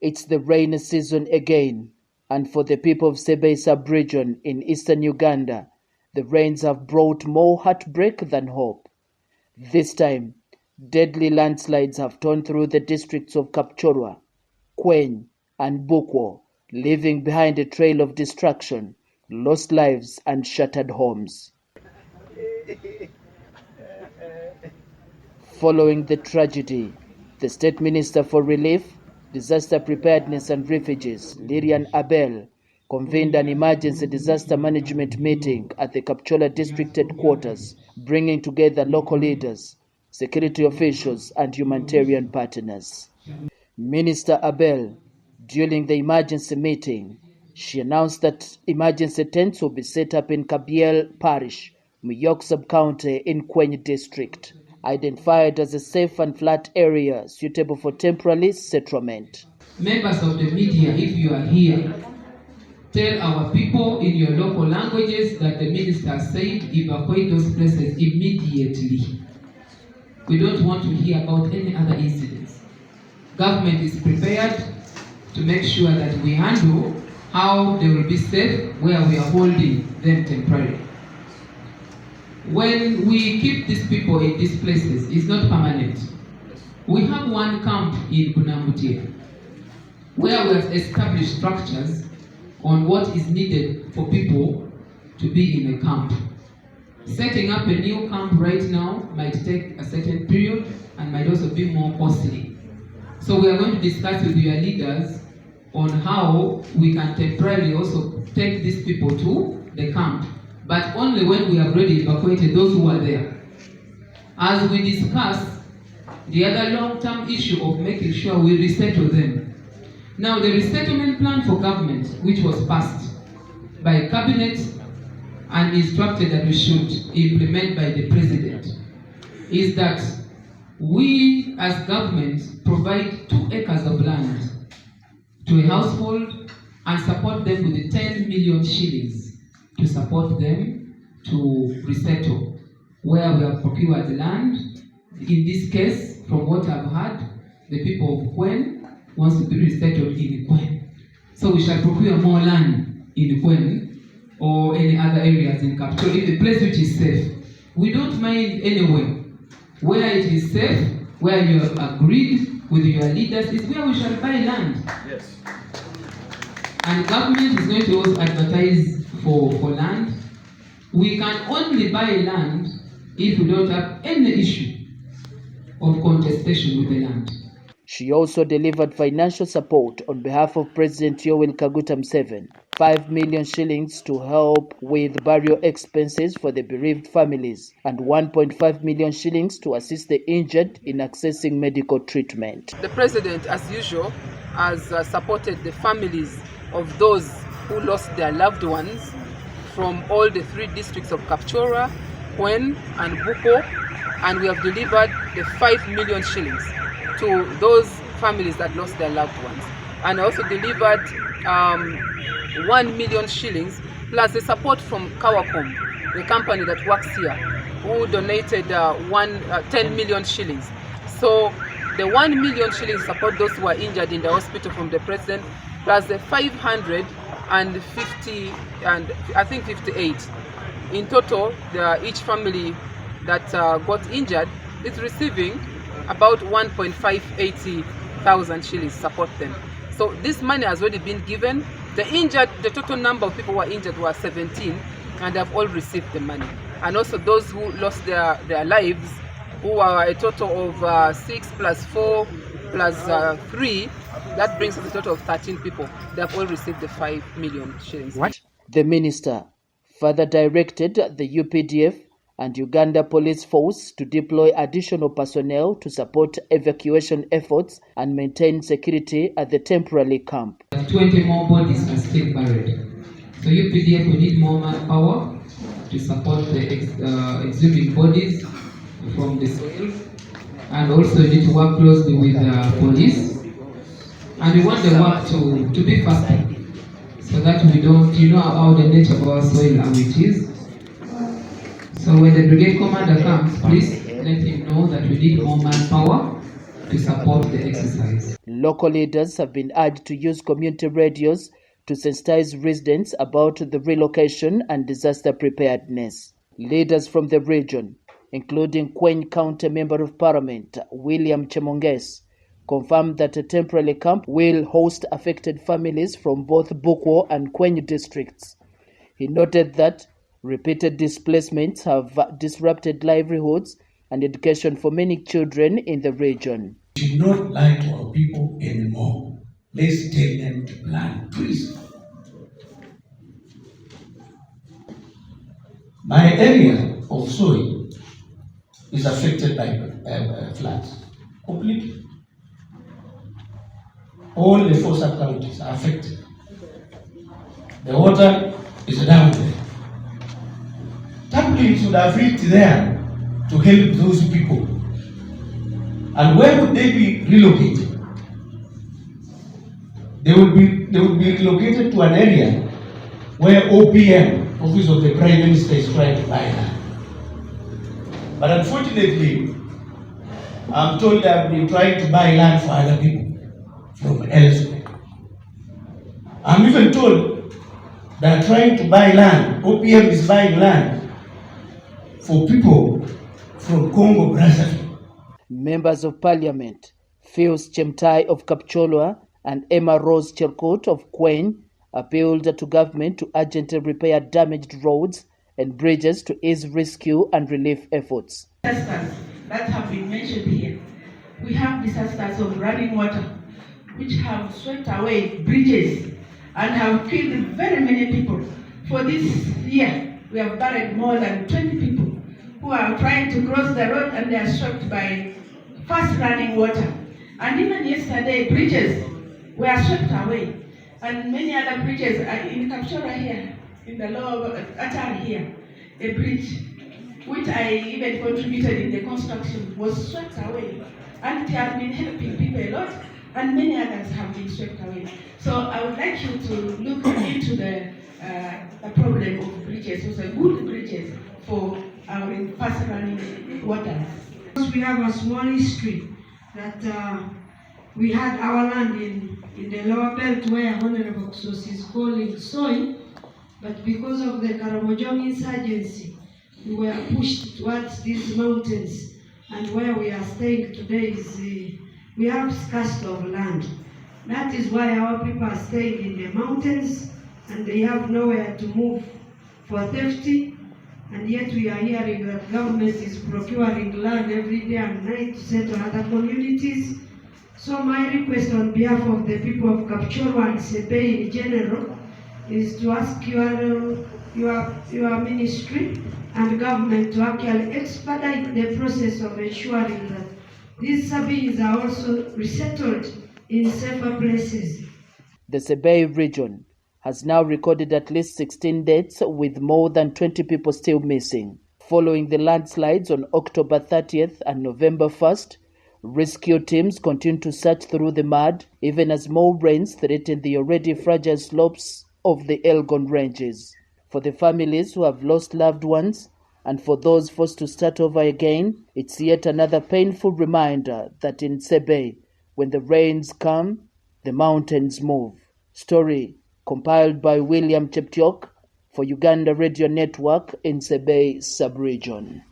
It's the rainy season again, and for the people of Sebei Sub-region in Eastern Uganda, the rains have brought more heartbreak than hope. This time, deadly landslides have torn through the districts of Kapchorwa, Kween, and Bukwo, leaving behind a trail of destruction, lost lives, and shattered homes. Following the tragedy, the State Minister for Relief, Disaster Preparedness and Refugees, Lilian Aber, convened an emergency disaster management meeting at the Kapchorwa district headquarters, bringing together local leaders, security officials, and humanitarian partners. Minister Aber, during the emergency meeting, she announced that emergency tents will be set up in Kabiel Parish, Muyok Sub-county in Kween district, identified as a safe and flat area suitable for temporary settlement. Members of the media, if you are here, tell our people in your local languages that the minister said evacuate those places immediately. We don't want to hear about any other incidents. Government is prepared to make sure that we handle how they will be safe where we are holding them temporarily. When we keep these people in these places, it's not permanent. We have one camp in Bunambutia where we have established structures on what is needed for people to be in a camp. Setting up a new camp right now might take a certain period and might also be more costly. So we are going to discuss with your leaders on how we can temporarily also take these people to the camp, but only when we have already evacuated those who are there. As we discuss the other long-term issue of making sure we resettle them. Now, the resettlement plan for government, which was passed by cabinet and instructed that we should implement by the president, is that we as government provide 2 acres of land to a household and support them with the 10 million shillings to support them to resettle where we have procured the land. In this case, from what I've heard, the people of Kween wants to be resettled in Kween. So we shall procure more land in Kween or any other areas in Kapchorwa, in a place which is safe. We don't mind anywhere. Where it is safe, where you have agreed with your leaders, is where we shall buy land. Yes. And government is going to also advertise for land. We can only buy land if we don't have any issue of contestation with the land. She also delivered financial support on behalf of President Yoweri Kaguta Museveni, 5 million shillings to help with burial expenses for the bereaved families, and 1.5 million shillings to assist the injured in accessing medical treatment. The President, as usual, has supported the families of those who lost their loved ones from all the 3 districts of Kapchorwa, Kween, and Bukwo, and we have delivered the 5 million shillings to those families that lost their loved ones, and also delivered 1 million shillings plus the support from Kawacom, the company that works here, who donated 10 million shillings. So the 1 million shillings support those who are injured in the hospital from the president, plus the 550 and I think 58. In total, each family that got injured is receiving about 1.580 thousand shillings support them. So this money has already been given. The total number of people who are injured were 17, and they have all received the money. And also those who lost their lives, who are a total of 6 plus 4 plus 3, that brings us a total of 13 people. They have all received the 5 million shillings. What? The minister further directed the UPDF and Uganda Police Force to deploy additional personnel to support evacuation efforts and maintain security at the temporary camp. 20 more bodies are still buried. So UPDF will need more manpower to support the exhuming bodies from the soil, and also need to work closely with police. And we want the work to be faster, so that we don't, how the nature of our soil how it is. So when the brigade commander comes, please let him know that we need more manpower to support the exercise. Local leaders have been urged to use community radios to sensitize residents about the relocation and disaster preparedness. Leaders from the region, including Kween County Member of Parliament William Chemonges, confirmed that a temporary camp will host affected families from both Bukwo and Kween districts. He noted that repeated displacements have disrupted livelihoods and education for many children in the region. We should not lie to our people anymore. Let's tell them to plant trees. My area of soil is affected by floods completely. All the 4 sub-counties are affected. The water is down there. Taplin should have reached there to help those people. And where would they be relocated? They would be relocated to an area where OPM, Office of the Prime Minister, is trying to buy land. But unfortunately, I'm told they have been trying to buy land for other people from elsewhere. I'm even told they are trying to buy land. OPM is buying land for people from Congo Brazzaville. Members of Parliament Phils Chemtai of Kapchorwa and Emma Rose Cherkut of Kween appealed to government to urgently repair damaged roads and bridges to ease rescue and relief efforts. Disasters that have been mentioned here. We have disasters of running water, which have swept away bridges and have killed very many people. For this year, we have buried more than 20 people who are trying to cross the road and they are swept by fast running water. And even yesterday, bridges were swept away. And many other bridges in Kapchorwa here, in the lower Atari here, a bridge which I even contributed in the construction was swept away. And it has been helping people a lot, and many others have been swept away. So I would like you to look into the problem of bridges, also good bridges for our fast running water. We have a small history that we had our land in the lower belt where Honorable Ksos is calling soil, but because of the Karamojong insurgency, we were pushed towards these mountains, and where we are staying today is we have scarcity of land. That is why our people are staying in the mountains and they have nowhere to move for safety. And yet we are hearing that government is procuring land every day and night to settle other communities. So my request on behalf of the people of Kapchorwa and Sebei in general is to ask your ministry and government to actually expedite the process of ensuring that these Sabis are also resettled in safer places. The Sebei region has now recorded at least 16 deaths, with more than 20 people still missing. Following the landslides on October 30th and November 1st, rescue teams continue to search through the mud, even as more rains threaten the already fragile slopes of the Elgon ranges. For the families who have lost loved ones, and for those forced to start over again, it's yet another painful reminder that in Sebei, when the rains come, the mountains move. Story compiled by William Cheptoek for Uganda Radio Network in Sebei Sub-region.